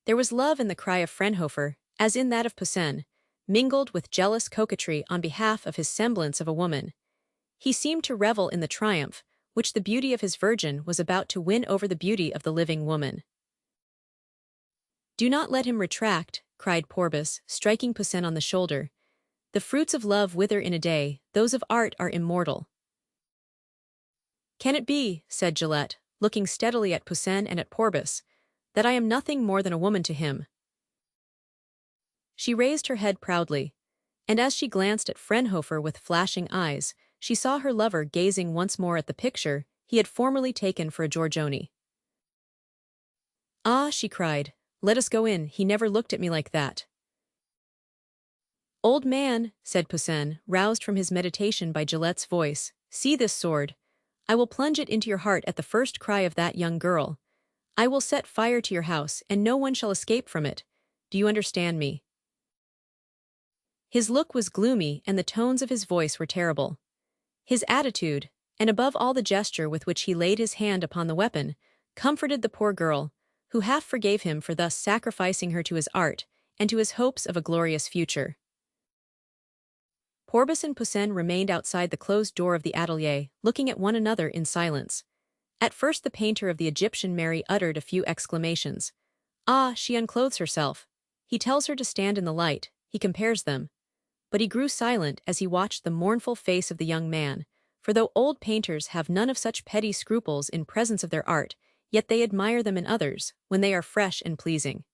There was love in the cry of Fraunhofer, as in that of Poussin, mingled with jealous coquetry on behalf of his semblance of a woman. He seemed to revel in the triumph which the beauty of his virgin was about to win over the beauty of the living woman. "Do not let him retract," cried Porbus, striking Poussin on the shoulder. "The fruits of love wither in a day, those of art are immortal." "Can it be," said Gillette, looking steadily at Poussin and at Porbus, "that I am nothing more than a woman to him?" She raised her head proudly, and as she glanced at Fraunhofer with flashing eyes, she saw her lover gazing once more at the picture he had formerly taken for a Giorgione. "Ah," she cried, "let us go in, he never looked at me like that." "Old man," said Poussin, roused from his meditation by Gillette's voice, "see this sword. I will plunge it into your heart at the first cry of that young girl. I will set fire to your house, and no one shall escape from it. Do you understand me?" His look was gloomy and the tones of his voice were terrible. His attitude, and above all the gesture with which he laid his hand upon the weapon, comforted the poor girl, who half forgave him for thus sacrificing her to his art and to his hopes of a glorious future. Porbus and Poussin remained outside the closed door of the atelier, looking at one another in silence. At first the painter of the Egyptian Mary uttered a few exclamations. "Ah, she unclothes herself. He tells her to stand in the light, he compares them." But he grew silent as he watched the mournful face of the young man, for though old painters have none of such petty scruples in presence of their art, yet they admire them in others, when they are fresh and pleasing.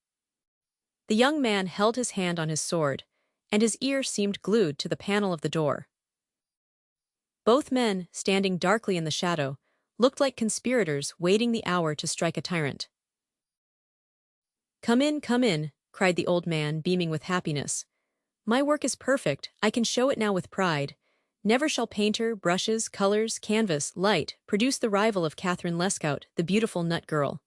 The young man held his hand on his sword, and his ear seemed glued to the panel of the door. Both men, standing darkly in the shadow, looked like conspirators waiting the hour to strike a tyrant. Come in," cried the old man, beaming with happiness. "My work is perfect, I can show it now with pride. Never shall painter, brushes, colors, canvas, light, produce the rival of Catherine Lescaut, the beautiful nut girl."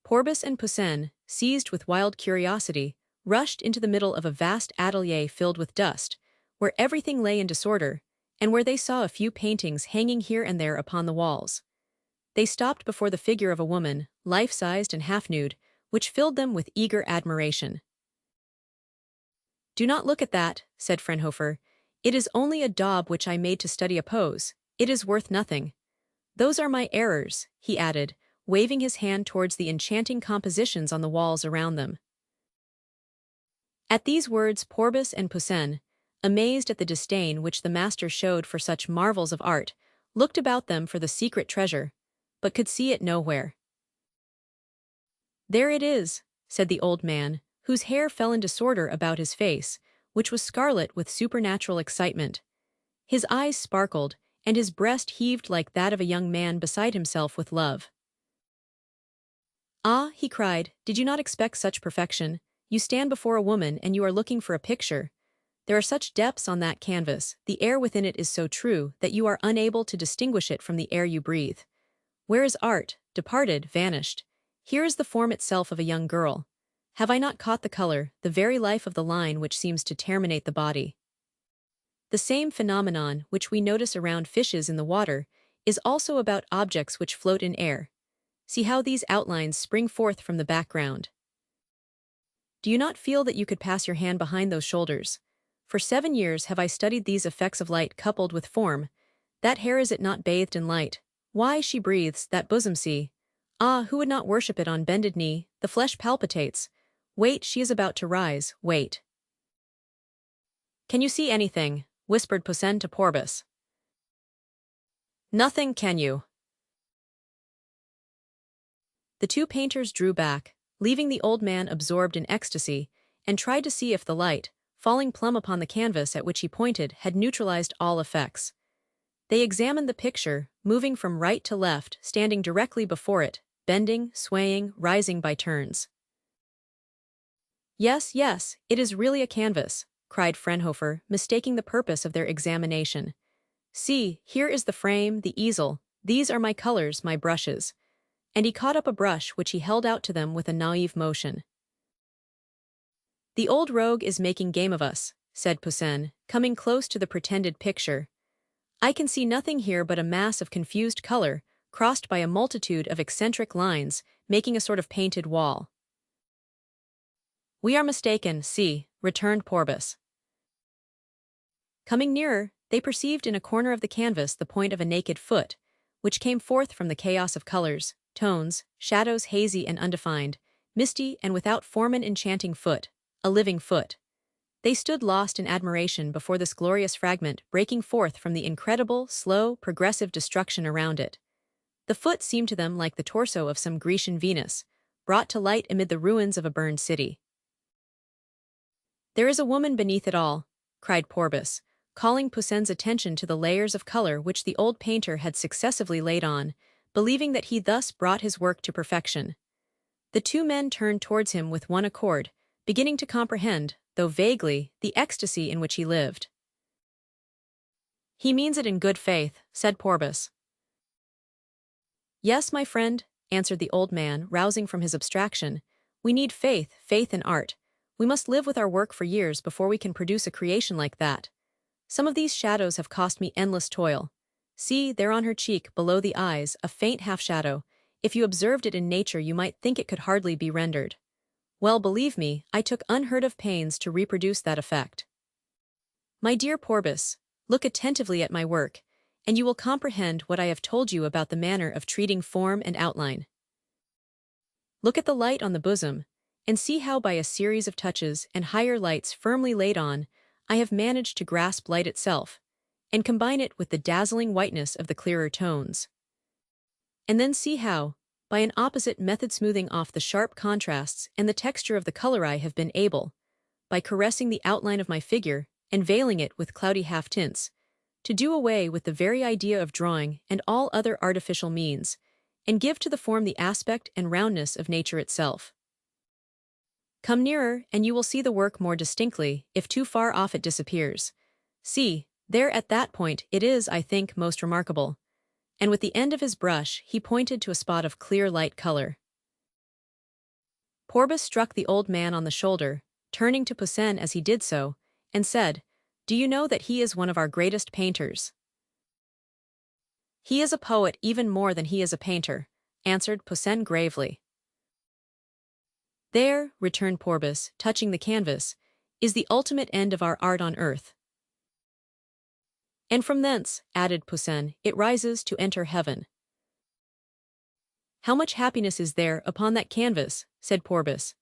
Porbus and Poussin, seized with wild curiosity, rushed into the middle of a vast atelier filled with dust, where everything lay in disorder, and where they saw a few paintings hanging here and there upon the walls. They stopped before the figure of a woman, life-sized and half-nude, which filled them with eager admiration. "Do not look at that," said Fraunhofer. "It is only a daub which I made to study a pose. It is worth nothing. Those are my errors," he added, waving his hand towards the enchanting compositions on the walls around them. At these words Porbus and Poussin, amazed at the disdain which the master showed for such marvels of art, looked about them for the secret treasure, but could see it nowhere. "There it is," said the old man, whose hair fell in disorder about his face, which was scarlet with supernatural excitement. His eyes sparkled, and his breast heaved like that of a young man beside himself with love. "Ah," he cried, "did you not expect such perfection? You stand before a woman and you are looking for a picture. There are such depths on that canvas, the air within it is so true that you are unable to distinguish it from the air you breathe. Where is art? Departed, vanished. Here is the form itself of a young girl. Have I not caught the color, the very life of the line which seems to terminate the body? The same phenomenon which we notice around fishes in the water is also about objects which float in air. See how these outlines spring forth from the background. Do you not feel that you could pass your hand behind those shoulders? For 7 years have I studied these effects of light coupled with form. That hair, is it not bathed in light? Why, she breathes, that bosom, see. Ah, who would not worship it on bended knee? The flesh palpitates. Wait, she is about to rise, wait." "Can you see anything?" whispered Poussin to Porbus. "Nothing, can you?" The two painters drew back, leaving the old man absorbed in ecstasy, and tried to see if the light, falling plumb upon the canvas at which he pointed, had neutralized all effects. They examined the picture, moving from right to left, standing directly before it, bending, swaying, rising by turns. "Yes, yes, it is really a canvas," cried Fraunhofer, mistaking the purpose of their examination. "See, here is the frame, the easel, these are my colors, my brushes." And he caught up a brush which he held out to them with a naive motion. "The old rogue is making game of us," said Poussin, coming close to the pretended picture. "I can see nothing here but a mass of confused color, crossed by a multitude of eccentric lines, making a sort of painted wall." "We are mistaken, see," returned Porbus. Coming nearer, they perceived in a corner of the canvas the point of a naked foot, which came forth from the chaos of colors, tones, shadows hazy and undefined, misty and without form, an enchanting foot, a living foot. They stood lost in admiration before this glorious fragment breaking forth from the incredible, slow, progressive destruction around it. The foot seemed to them like the torso of some Grecian Venus, brought to light amid the ruins of a burned city. "There is a woman beneath it all," cried Porbus, calling Poussin's attention to the layers of color which the old painter had successively laid on, believing that he thus brought his work to perfection. The two men turned towards him with one accord, beginning to comprehend, though vaguely, the ecstasy in which he lived. "He means it in good faith," said Porbus. "Yes, my friend," answered the old man, rousing from his abstraction. "We need faith, faith in art. We must live with our work for years before we can produce a creation like that. Some of these shadows have cost me endless toil. See, there on her cheek, below the eyes, a faint half-shadow. If you observed it in nature you might think it could hardly be rendered. Well, believe me, I took unheard-of pains to reproduce that effect. My dear Porbus, look attentively at my work, and you will comprehend what I have told you about the manner of treating form and outline. Look at the light on the bosom, and see how by a series of touches and higher lights firmly laid on, I have managed to grasp light itself, and combine it with the dazzling whiteness of the clearer tones. And then see how, by an opposite method, smoothing off the sharp contrasts and the texture of the color, I have been able, by caressing the outline of my figure and veiling it with cloudy half-tints, to do away with the very idea of drawing and all other artificial means, and give to the form the aspect and roundness of nature itself. Come nearer, and you will see the work more distinctly. If too far off it disappears. See, there at that point it is, I think, most remarkable." And with the end of his brush he pointed to a spot of clear light color. Porbus struck the old man on the shoulder, turning to Poussin as he did so, and said, "Do you know that he is one of our greatest painters?" He is a poet even more than he is a painter, answered Poussin gravely. There, returned Phorbas, touching the canvas, is the ultimate end of our art on earth. And from thence, added Poussin, it rises to enter heaven. How much happiness is there upon that canvas, said Phorbas.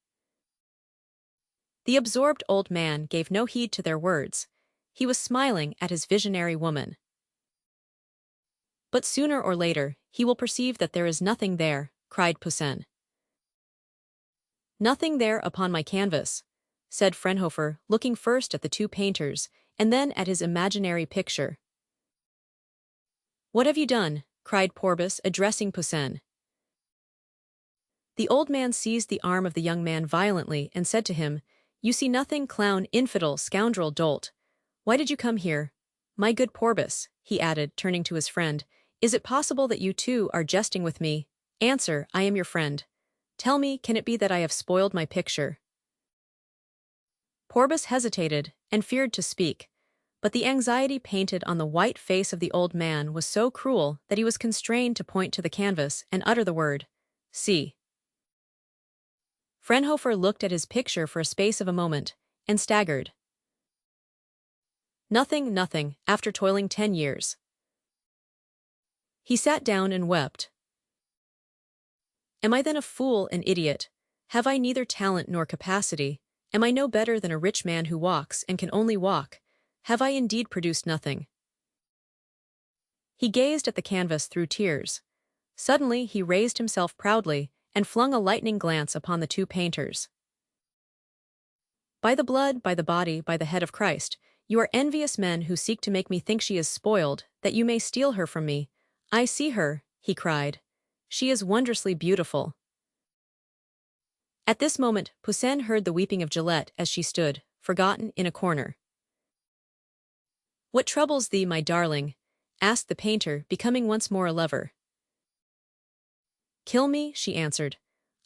The absorbed old man gave no heed to their words. He was smiling at his visionary woman. But sooner or later, he will perceive that there is nothing there, cried Poussin. Nothing there upon my canvas, said Fraunhofer, looking first at the two painters, and then at his imaginary picture. What have you done? Cried Phorbas, addressing Poussin. The old man seized the arm of the young man violently and said to him, You see nothing, clown, infidel, scoundrel, dolt. Why did you come here? My good Phorbas, he added, turning to his friend, is it possible that you too are jesting with me? Answer, I am your friend. Tell me, can it be that I have spoiled my picture? Phorbas hesitated and feared to speak, but the anxiety painted on the white face of the old man was so cruel that he was constrained to point to the canvas and utter the word, See. Fraunhofer looked at his picture for a space of a moment, and staggered. Nothing, nothing, after toiling 10 years. He sat down and wept. Am I then a fool, an idiot? Have I neither talent nor capacity? Am I no better than a rich man who walks and can only walk? Have I indeed produced nothing? He gazed at the canvas through tears. Suddenly he raised himself proudly and flung a lightning glance upon the two painters. By the blood, by the body, by the head of Christ, you are envious men who seek to make me think she is spoiled, that you may steal her from me. I see her, he cried. She is wondrously beautiful. At this moment, Poussin heard the weeping of Gillette as she stood, forgotten, in a corner. What troubles thee, my darling? Asked the painter, becoming once more a lover. Kill me, she answered.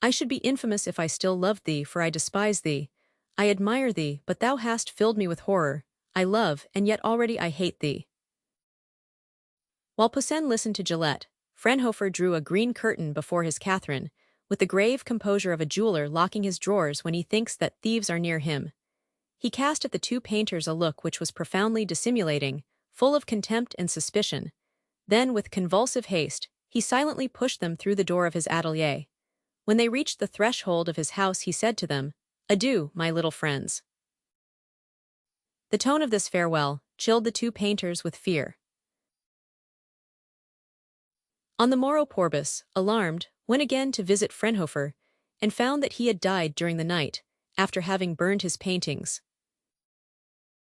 I should be infamous if I still loved thee, for I despise thee. I admire thee, but thou hast filled me with horror. I love, and yet already I hate thee. While Poussin listened to Gillette, Fraunhofer drew a green curtain before his Catherine, with the grave composure of a jeweler locking his drawers when he thinks that thieves are near him. He cast at the two painters a look which was profoundly dissimulating, full of contempt and suspicion. Then, with convulsive haste, he silently pushed them through the door of his atelier. When they reached the threshold of his house, he said to them, Adieu, my little friends. The tone of this farewell chilled the two painters with fear. On the morrow Phorbas, alarmed, went again to visit Fraunhofer, and found that he had died during the night, after having burned his paintings.